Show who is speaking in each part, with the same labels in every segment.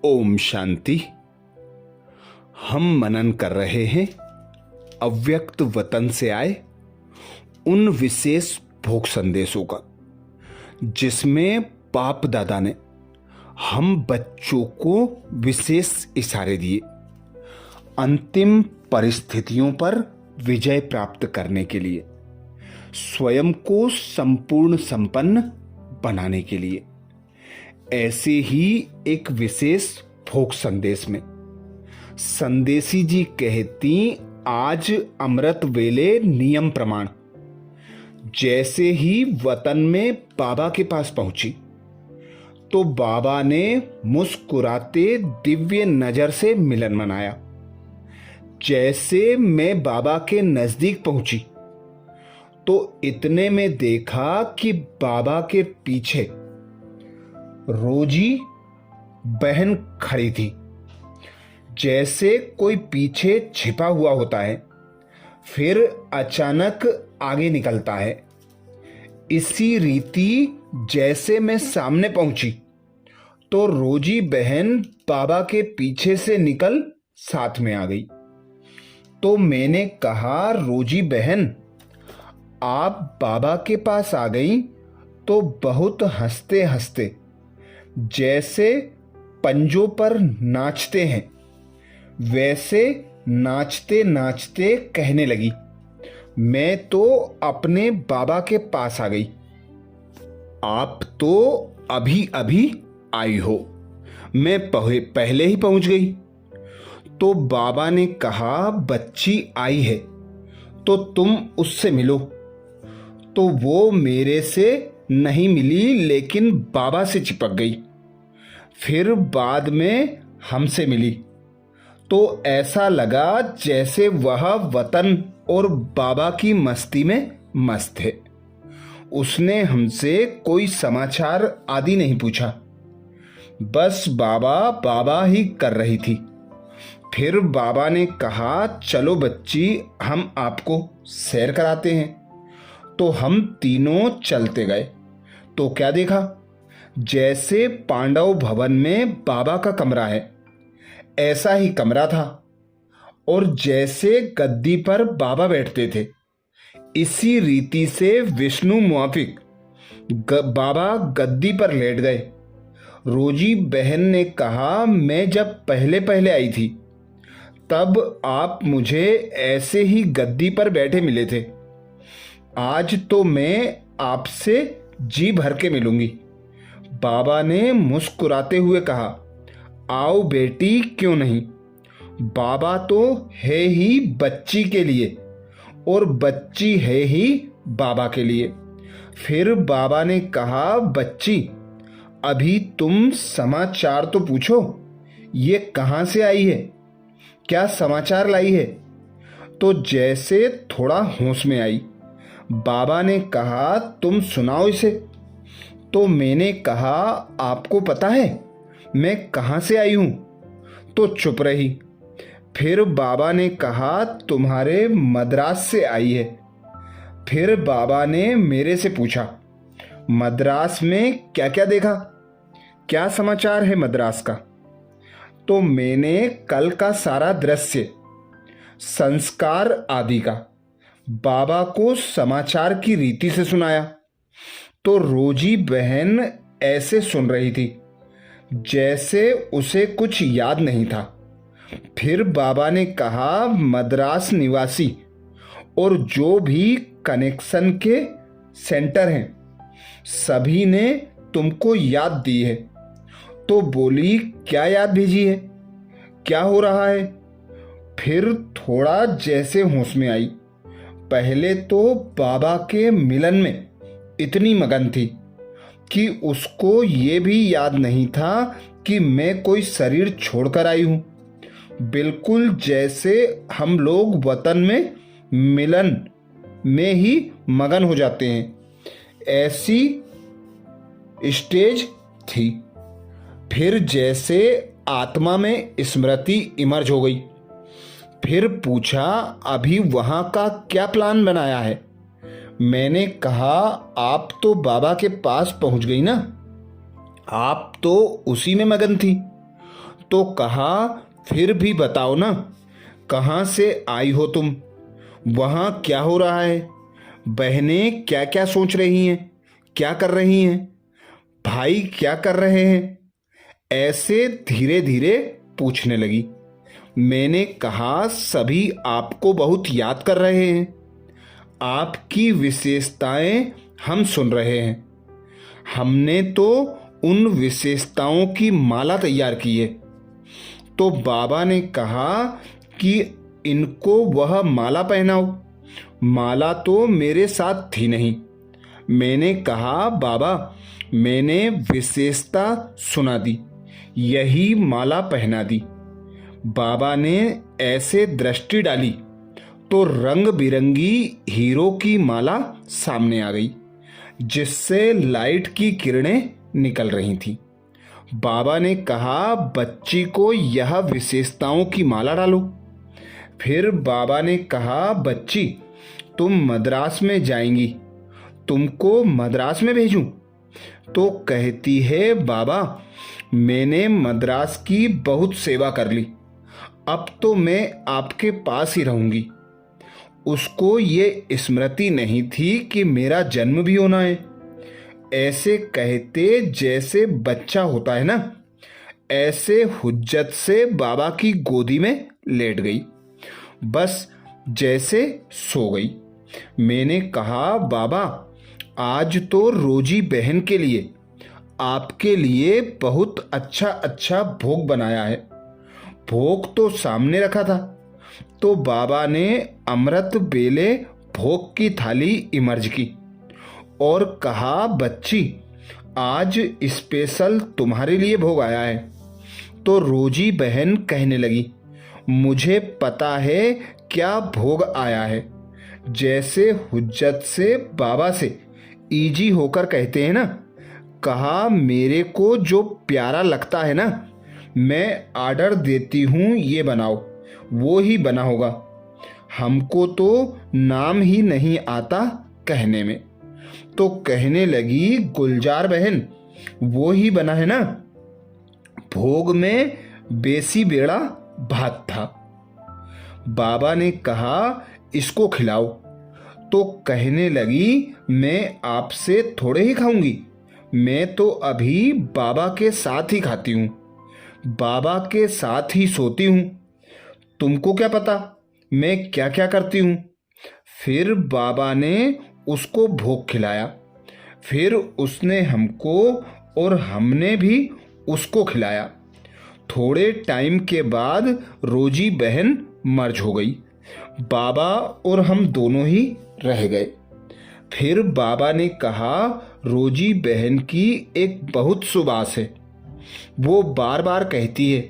Speaker 1: ओम शांति। हम मनन कर रहे हैं अव्यक्त वतन से आए उन विशेष भोग संदेशों का, जिसमें बाप दादा ने हम बच्चों को विशेष इशारे दिए अंतिम परिस्थितियों पर विजय प्राप्त करने के लिए, स्वयं को संपूर्ण संपन्न बनाने के लिए। ऐसे ही एक विशेष भोग संदेश में संदेशी जी कहती, आज अमृत वेले नियम प्रमाण। जैसे ही वतन में बाबा के पास पहुंची तो बाबा ने मुस्कुराते दिव्य नजर से मिलन मनाया। जैसे मैं बाबा के नजदीक पहुंची तो इतने में देखा कि बाबा के पीछे रोजी बहन खड़ी थी। जैसे कोई पीछे छिपा हुआ होता है फिर अचानक आगे निकलता है, इसी रीति जैसे मैं सामने पहुंची तो रोजी बहन बाबा के पीछे से निकल साथ में आ गई। तो मैंने कहा, रोजी बहन आप बाबा के पास आ गई तो बहुत हंसते हंसते जैसे पंजों पर नाचते हैं वैसे नाचते नाचते कहने लगी, मैं तो अपने बाबा के पास आ गई। आप तो अभी अभी आई हो, मैं पहले ही पहुंच गई। तो बाबा ने कहा, बच्ची आई है तो तुम उससे मिलो। तो वो मेरे से नहीं मिली लेकिन बाबा से चिपक गई, फिर बाद में हमसे मिली। तो ऐसा लगा जैसे वह वतन और बाबा की मस्ती में मस्त है। उसने हमसे कोई समाचार आदि नहीं पूछा, बस बाबा बाबा ही कर रही थी। फिर बाबा ने कहा, चलो बच्ची हम आपको सैर कराते हैं। तो हम तीनों चलते गए तो क्या देखा, जैसे पांडव भवन में बाबा का कमरा है ऐसा ही कमरा था, और जैसे गद्दी पर बाबा बैठते थे इसी रीति से विष्णु मुआफिक बाबा गद्दी पर लेट गए। रोजी बहन ने कहा, मैं जब पहले पहले आई थी तब आप मुझे ऐसे ही गद्दी पर बैठे मिले थे। आज तो मैं आपसे जी भर के मिलूंगी। बाबा ने मुस्कुराते हुए कहा, आओ बेटी, क्यों नहीं। बाबा तो है ही बच्ची के लिए और बच्ची है ही बाबा के लिए। फिर बाबा ने कहा, बच्ची अभी तुम समाचार तो पूछो, ये कहाँ से आई है, क्या समाचार लाई है। तो जैसे थोड़ा होश में आई, बाबा ने कहा, तुम सुनाओ इसे। तो मैंने कहा, आपको पता है मैं कहाँ से आई हूं। तो चुप रही। फिर बाबा ने कहा, तुम्हारे मद्रास से आई है। फिर बाबा ने मेरे से पूछा, मद्रास में क्या क्या देखा, क्या समाचार है मद्रास का। तो मैंने कल का सारा दृश्य, संस्कार आदि का बाबा को समाचार की रीति से सुनाया। तो रोजी बहन ऐसे सुन रही थी जैसे उसे कुछ याद नहीं था। फिर बाबा ने कहा, मद्रास निवासी और जो भी कनेक्शन के सेंटर हैं सभी ने तुमको याद दी है। तो बोली, क्या याद भेजी है, क्या हो रहा है। फिर थोड़ा जैसे होश में आई। पहले तो बाबा के मिलन में इतनी मगन थी कि उसको ये भी याद नहीं था कि मैं कोई शरीर छोड़कर आई हूं। बिल्कुल जैसे हम लोग वतन में मिलन में ही मगन हो जाते हैं, ऐसी स्टेज थी। फिर जैसे आत्मा में स्मृति इमर्ज हो गई। फिर पूछा, अभी वहां का क्या प्लान बनाया है। मैंने कहा, आप तो बाबा के पास पहुंच गई ना, आप तो उसी में मगन थी। तो कहा, फिर भी बताओ ना, कहाँ से आई हो तुम? वहाँ क्या हो रहा है? बहनें क्या क्या सोच रही हैं, क्या कर रही हैं? भाई क्या कर रहे हैं? ऐसे धीरे धीरे पूछने लगी। मैंने कहा, सभी आपको बहुत याद कर रहे हैं। आपकी विशेषताएं हम सुन रहे हैं। हमने तो उन विशेषताओं की माला तैयार की है। तो बाबा ने कहा कि इनको वह माला पहनाओ। माला तो मेरे साथ थी नहीं। मैंने कहा, बाबा मैंने विशेषता सुना दी, यही माला पहना दी। बाबा ने ऐसे दृष्टि डाली तो रंग बिरंगी हीरो की माला सामने आ गई, जिससे लाइट की किरणें निकल रही थीं। बाबा ने कहा, बच्ची को यह विशेषताओं की माला डालो। फिर बाबा ने कहा, बच्ची तुम मद्रास में जाएंगी, तुमको मद्रास में भेजूं? तो कहती है, बाबा मैंने मद्रास की बहुत सेवा कर ली, अब तो मैं आपके पास ही रहूंगी। उसको ये स्मृति नहीं थी कि मेरा जन्म भी होना है। ऐसे कहते जैसे बच्चा होता है ना, ऐसे हुज्जत से बाबा की गोदी में लेट गई, बस जैसे सो गई। मैंने कहा, बाबा आज तो रोजी बहन के लिए, आपके लिए बहुत अच्छा अच्छा भोग बनाया है। भोग तो सामने रखा था, तो बाबा ने अमृत बेले भोग की थाली इमर्ज की और कहा, बच्ची आज स्पेशल तुम्हारे लिए भोग आया है। तो रोजी बहन कहने लगी, मुझे पता है क्या भोग आया है। जैसे हुज्जत से बाबा से इजी होकर कहते हैं ना, कहा, मेरे को जो प्यारा लगता है ना, मैं ऑर्डर देती हूँ ये बनाओ, वो ही बना होगा। हमको तो नाम ही नहीं आता कहने में। तो कहने लगी, गुलजार बहन वो ही बना है ना। भोग में बेसी बेड़ा भात था। बाबा ने कहा, इसको खिलाओ। तो कहने लगी, मैं आपसे थोड़े ही खाऊंगी, मैं तो अभी बाबा के साथ ही खाती हूँ, बाबा के साथ ही सोती हूँ। तुमको क्या पता मैं क्या क्या करती हूँ। फिर बाबा ने उसको भोग खिलाया। फिर उसने हमको और हमने भी उसको खिलाया। थोड़े टाइम के बाद रोजी बहन मर्ज हो गई। बाबा और हम दोनों ही रह गए। फिर बाबा ने कहा, रोजी बहन की एक बहुत सुबास है। वो बार बार कहती है,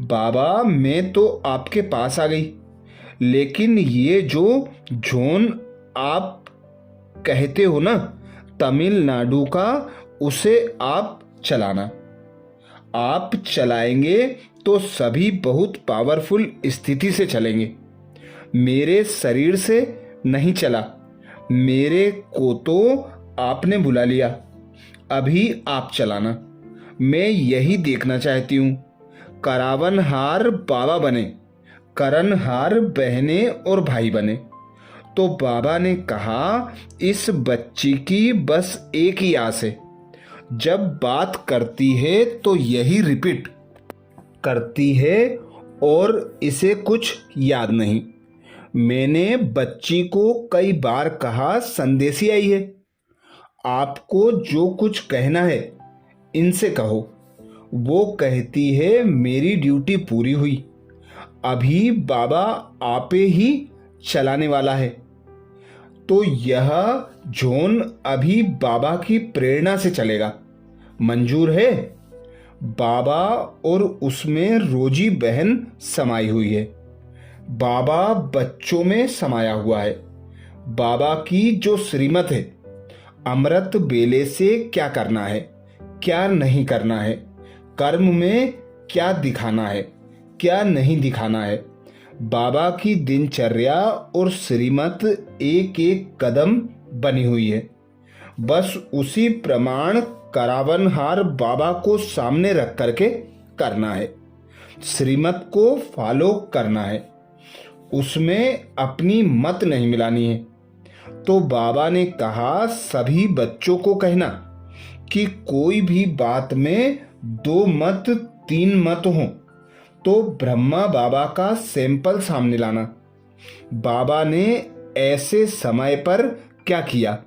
Speaker 1: बाबा मैं तो आपके पास आ गई, लेकिन ये जो जोन आप कहते हो ना तमिलनाडु का, उसे आप चलाना। आप चलाएंगे तो सभी बहुत पावरफुल स्थिति से चलेंगे। मेरे शरीर से नहीं चला, मेरे को तो आपने बुला लिया, अभी आप चलाना। मैं यही देखना चाहती हूँ, करावनहार बाबा बने, करनहार बहनें और भाई बने। तो बाबा ने कहा, इस बच्ची की बस एक ही आस है, जब बात करती है तो यही रिपीट करती है और इसे कुछ याद नहीं। मैंने बच्ची को कई बार कहा, संदेशी आई है, आपको जो कुछ कहना है इनसे कहो। वो कहती है, मेरी ड्यूटी पूरी हुई, अभी बाबा आपे ही चलाने वाला है। तो यह जोन अभी बाबा की प्रेरणा से चलेगा, मंजूर है? बाबा और उसमें रोजी बहन समाई हुई है। बाबा बच्चों में समाया हुआ है। बाबा की जो श्रीमत है, अमृत बेले से क्या करना है, क्या नहीं करना है, कर्म में क्या दिखाना है, क्या नहीं दिखाना है, बाबा की दिनचर्या और श्रीमत एक एक कदम बनी हुई है। बस उसी प्रमाण करावनहार बाबा को सामने रख करके करना है। श्रीमत को फॉलो करना है, उसमें अपनी मत नहीं मिलानी है। तो बाबा ने कहा सभी बच्चों को कहना कि कोई भी बात में 2 मत 3 मत हो तो ब्रह्मा बाबा का सैंपल सामने लाना। बाबा ने ऐसे समय पर क्या किया,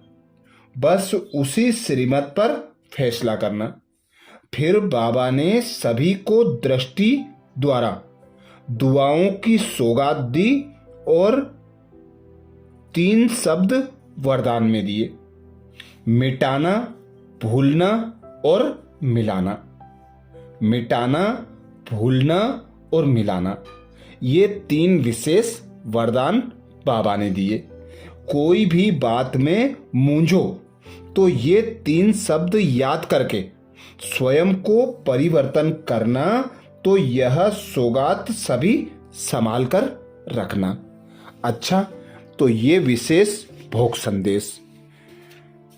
Speaker 1: बस उसी श्रीमत पर फैसला करना। फिर बाबा ने सभी को दृष्टि द्वारा दुआओं की सौगात दी और 3 शब्द वरदान में दिए, मिटाना, भूलना और मिलाना। मिटाना, भूलना और मिलाना, ये 3 विशेष वरदान बाबा ने दिए। कोई भी बात में मूंझो तो ये 3 शब्द याद करके स्वयं को परिवर्तन करना, तो यह सौगात सभी संभाल कर रखना। अच्छा, तो ये विशेष भोग संदेश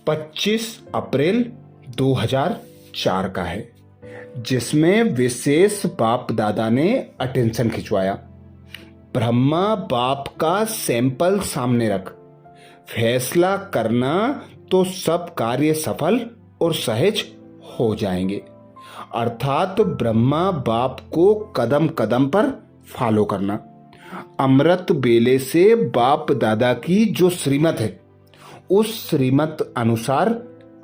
Speaker 1: 25 अप्रैल 2004 का है, जिसमें विशेष बाप दादा ने अटेंशन खिंचवाया। ब्रह्मा बाप का सैंपल सामने रख फैसला करना तो सब कार्य सफल और सहज हो जाएंगे। अर्थात ब्रह्मा बाप को कदम कदम पर फॉलो करना। अमृत बेले से बाप दादा की जो श्रीमत है उस श्रीमत अनुसार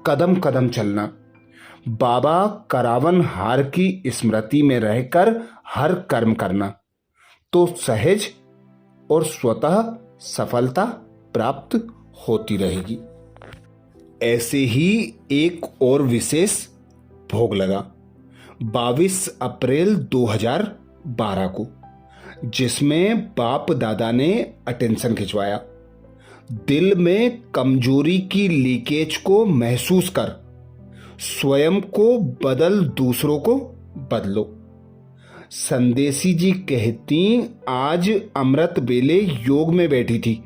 Speaker 1: कदम कदम चलना। बाबा करावन हार की स्मृति में रहकर हर कर्म करना, तो सहज और स्वतः सफलता प्राप्त होती रहेगी। ऐसे ही एक और विशेष भोग लगा 22 अप्रैल 2012 को, जिसमें बाप दादा ने अटेंशन खिंचवाया। दिल में कमजोरी की लीकेज को महसूस कर स्वयं को बदल दूसरों को बदलो। संदेशी जी कहती, आज अमृत बेले योग में बैठी थी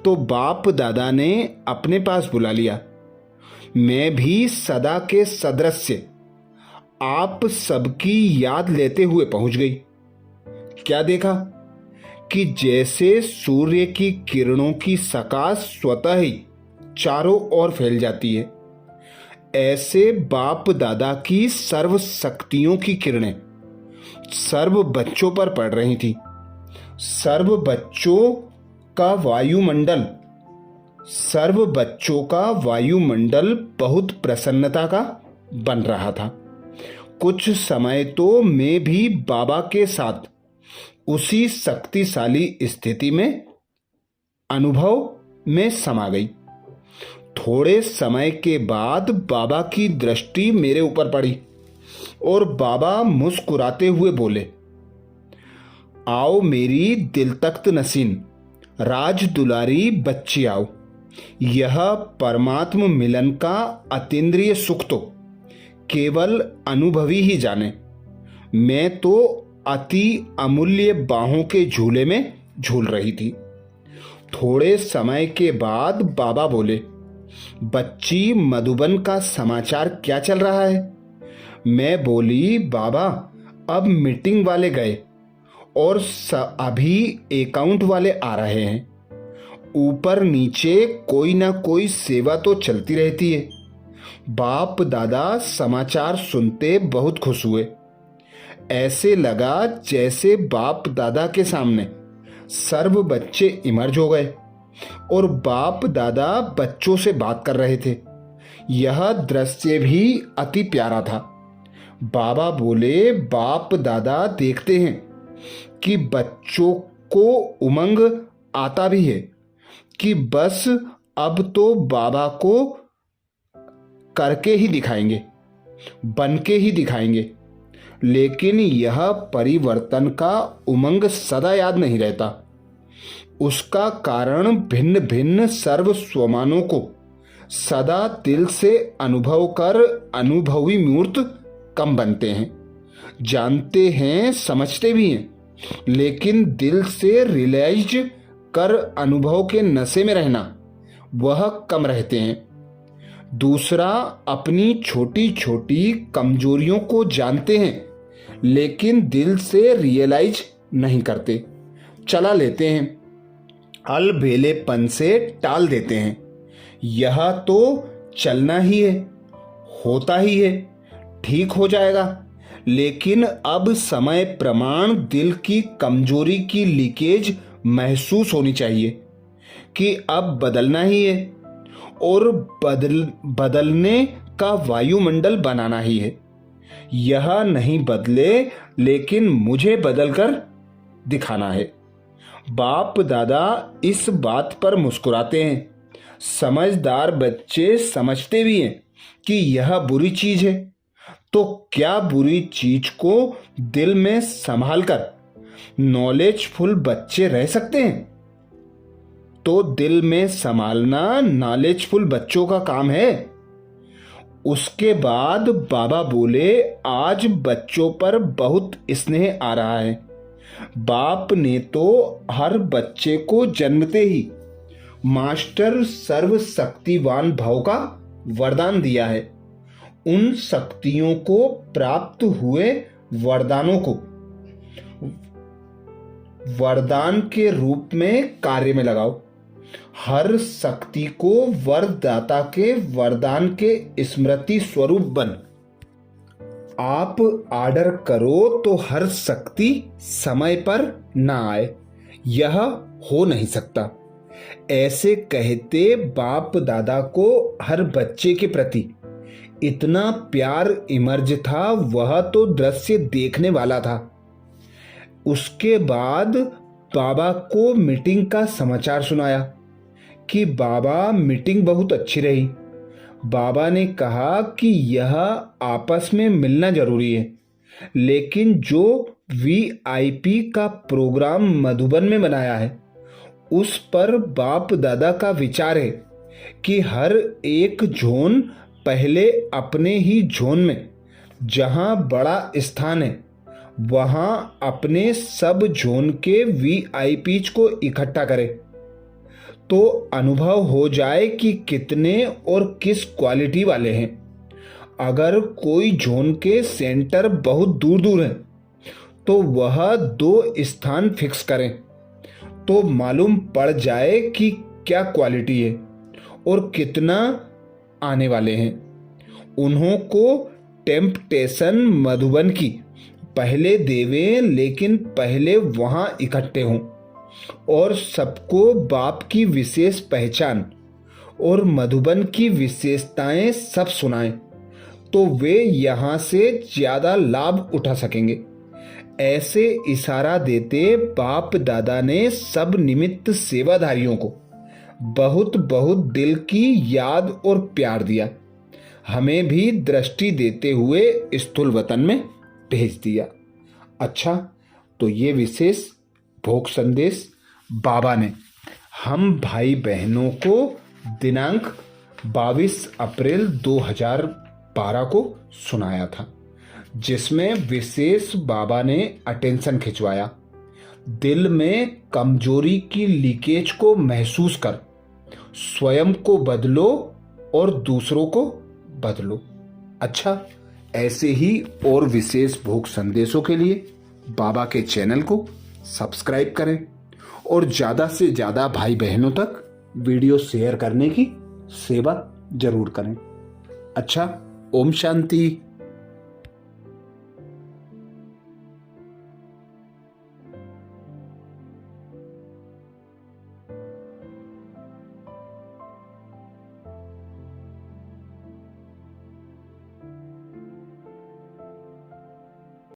Speaker 1: तो बाप दादा ने अपने पास बुला लिया। मैं भी सदा के सदृश्य आप सबकी याद लेते हुए पहुंच गई। क्या देखा कि जैसे सूर्य की किरणों की सकाश स्वतः ही चारों ओर फैल जाती है, ऐसे बाप दादा की सर्व शक्तियों की किरणें सर्व बच्चों पर पड़ रही थी। सर्व बच्चों का वायुमंडल बहुत प्रसन्नता का बन रहा था। कुछ समय तो मैं भी बाबा के साथ उसी शक्तिशाली स्थिति में अनुभव में समा गई। थोड़े समय के बाद बाबा की दृष्टि मेरे ऊपर पड़ी और बाबा मुस्कुराते हुए बोले, आओ मेरी दिल तख्त नसीन राज दुलारी बच्ची आओ। यह परमात्म मिलन का अतीन्द्रिय सुख तो केवल अनुभवी ही जाने। मैं तो अति अमूल्य बाहों के झूले में झूल रही थी। थोड़े समय के बाद बाबा बोले, बच्ची मधुबन का समाचार क्या चल रहा है? मैं बोली, बाबा अब मीटिंग वाले गए और अभी अकाउंट वाले आ रहे हैं। ऊपर नीचे कोई ना कोई सेवा तो चलती रहती है। बाप दादा समाचार सुनते बहुत खुश हुए। ऐसे लगा जैसे बाप दादा के सामने सर्व बच्चे इमर्ज हो गए और बाप दादा बच्चों से बात कर रहे थे। यह दृश्य भी अति प्यारा था। बाबा बोले, बाप दादा देखते हैं कि बच्चों को उमंग आता भी है कि बस अब तो बाबा को करके ही दिखाएंगे, बन के ही दिखाएंगे। लेकिन यह परिवर्तन का उमंग सदा याद नहीं रहता। उसका कारण भिन्न भिन्न सर्व स्वमानों को सदा दिल से अनुभव कर अनुभवी मूर्त कम बनते हैं। जानते हैं, समझते भी हैं, लेकिन दिल से रियलाइज कर अनुभव के नशे में रहना वह कम रहते हैं। दूसरा, अपनी छोटी छोटी कमजोरियों को जानते हैं लेकिन दिल से रियलाइज नहीं करते, चला लेते हैं, अलबेलेपन से टाल देते हैं। यह तो चलना ही है, होता ही है, ठीक हो जाएगा। लेकिन अब समय प्रमाण दिल की कमजोरी की लीकेज महसूस होनी चाहिए कि अब बदलना ही है और बदलने का वायुमंडल बनाना ही है। यह नहीं बदले लेकिन मुझे बदलकर दिखाना है। बाप दादा इस बात पर मुस्कुराते हैं। समझदार बच्चे समझते भी हैं कि यह बुरी चीज है। तो क्या बुरी चीज को दिल में संभाल कर नॉलेजफुल बच्चे रह सकते हैं? तो दिल में संभालना नॉलेजफुल बच्चों का काम है। उसके बाद बाबा बोले, आज बच्चों पर बहुत स्नेह आ रहा है। बाप ने तो हर बच्चे को जन्मते ही मास्टर सर्वशक्तिवान भाव का वरदान दिया है। उन शक्तियों को प्राप्त हुए वरदानों को वरदान के रूप में कार्य में लगाओ। हर शक्ति को वरदाता के वरदान के स्मृति स्वरूप बन। आप आर्डर करो तो हर शक्ति समय पर ना आए, यह हो नहीं सकता। ऐसे कहते बाप दादा को हर बच्चे के प्रति इतना प्यार इमर्ज था, वह तो दृश्य देखने वाला था। उसके बाद बाबा को मीटिंग का समाचार सुनाया कि बाबा मीटिंग बहुत अच्छी रही। बाबा ने कहा कि यह आपस में मिलना जरूरी है, लेकिन जो वीआईपी का प्रोग्राम मधुबन में बनाया है उस पर बाप दादा का विचार है कि हर एक जोन पहले अपने ही जोन में जहां बड़ा स्थान है वहां अपने सब जोन के वीआईपीज को इकट्ठा करे, तो अनुभव हो जाए कि कितने और किस क्वालिटी वाले हैं। अगर कोई जोन के सेंटर बहुत दूर दूर है तो वह 2 स्थान फिक्स करें, तो मालूम पड़ जाए कि क्या क्वालिटी है और कितना आने वाले हैं। उन्हों को टेम्पटेशन मधुबन की पहले देवें, लेकिन पहले वहां इकट्ठे हों और सबको बाप की विशेष पहचान और मधुबन की विशेषताएं सब सुनाएं, तो वे यहां से ज्यादा लाभ उठा सकेंगे। ऐसे इशारा देते बाप दादा ने सब निमित्त सेवाधारियों को बहुत बहुत दिल की याद और प्यार दिया। हमें भी दृष्टि देते हुए स्थूल वतन में भेज दिया। अच्छा, तो ये विशेष भोग संदेश बाबा ने हम भाई बहनों को दिनांक 22 अप्रैल 2012 को सुनाया था, जिसमें विशेष बाबा ने अटेंशन खिंचवाया। दिल में कमजोरी की लीकेज को महसूस कर स्वयं को बदलो और दूसरों को बदलो। अच्छा, ऐसे ही और विशेष भोग संदेशों के लिए बाबा के चैनल को सब्सक्राइब करें और ज़्यादा से ज़्यादा भाई बहनों तक वीडियो शेयर करने की सेवा जरूर करें। अच्छा, ओम शांति।